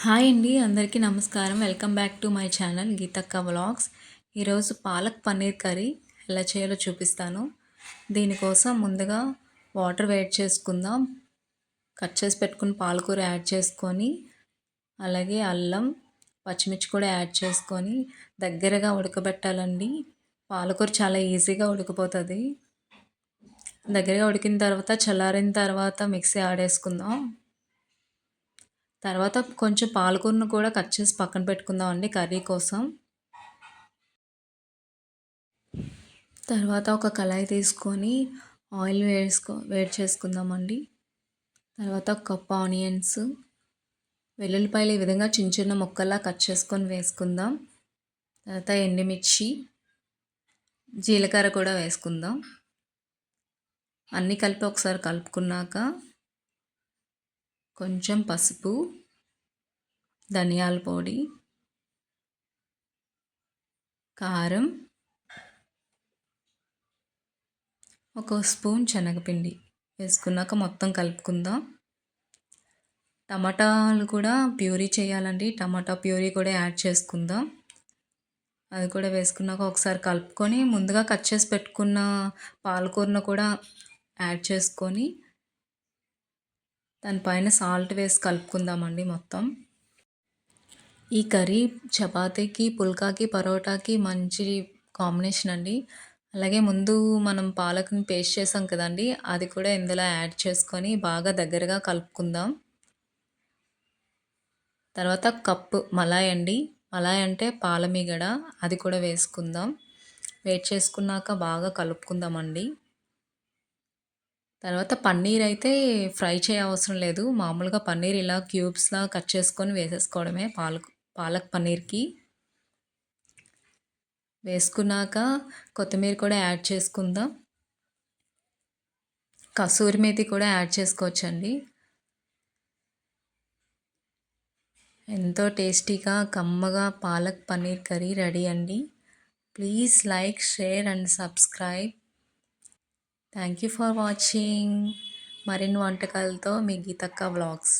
Hi అండి, అందరికీ నమస్కారం. Welcome back to my channel Geetakka vlogs. ఈరోజు పాలక్ పన్నీర్ కర్రీ ఎలా చేయాలో చూపిస్తాను. దీనికోసం ముందుగా వాటర్ వేడి చేసుకుందాం. కట్ చేసి పెట్టుకుని పాలకూర యాడ్ చేసుకొని, అలాగే అల్లం, పచ్చిమిర్చి కూడా యాడ్ చేసుకొని దగ్గరగా ఉడకబెట్టాలండి. పాలకూర చాలా ఈజీగా ఉడికిపోతుంది. దగ్గరగా ఉడికిన తర్వాత చల్లారిన తర్వాత మిక్సీ ఆడేసుకుందాం. తర్వాత కొంచెం పాలకూరను కూడా కట్ చేసి పక్కన పెట్టుకుందామండి కర్రీ కోసం. తర్వాత ఒక కళాయి తీసుకొని ఆయిల్ వేడి చేసుకుందామండి. తర్వాత ఒక కప్ ఆనియన్స్, వెల్లుల్లిపాయలు ఈ విధంగా చిన్న చిన్న ముక్కల్లా కట్ చేసుకొని వేసుకుందాం. తర్వాత ఎండుమిర్చి, జీలకర్ర కూడా వేసుకుందాం. అన్నీ కలిపి ఒకసారి కలుపుకున్నాక కొంచెం పసుపు, ధనియాల పొడి, కారం, ఒక స్పూన్ శనగపిండి వేసుకున్నాక మొత్తం కలుపుకుందాం. టమాటాలు కూడా ప్యూరీ చేయాలండి. టమాటా ప్యూరీ కూడా యాడ్ చేసుకుందాం. అది కూడా వేసుకున్నాక ఒకసారి కలుపుకొని ముందుగా కట్ చేసి పెట్టుకున్న పాలకూరను కూడా యాడ్ చేసుకొని దానిపైన సాల్ట్ వేసి కలుపుకుందామండి మొత్తం. ఈ కర్రీ చపాతీకి, పుల్కాకి, పరోటాకి మంచి కాంబినేషన్ అండి. అలాగే ముందు మనం పాలక్ని పేస్ట్ చేసాం కదండి, అది కూడా ఇందులో యాడ్ చేసుకొని బాగా దగ్గరగా కలుపుకుందాం. తర్వాత కప్పు మలాయ్ అండి. మలాయ్ అంటే పాలమీగడ, అది కూడా వేసుకుందాం. వేడి చేసుకున్నాక బాగా కలుపుకుందామండి. తర్వాత పన్నీర్ అయితే ఫ్రై చేయవసరం లేదు. మామూలుగా పన్నీర్ ఇలా క్యూబ్స్లా కట్ చేసుకొని వేసేసుకోవడమే పాలక్ పన్నీర్కి. వేసుకున్నాక కొత్తిమీర కూడా యాడ్ చేసుకుందాం. కసూరి మేతి కూడా యాడ్ చేసుకోవచ్చండి. ఎంతో టేస్టీగా కమ్మగా పాలక్ పన్నీర్ కర్రీ రెడీ అండి. Please like, share and subscribe. Thank you for watching. మరిన్ని వంటకాలతో మీ గీతక్క వ్లాగ్స్.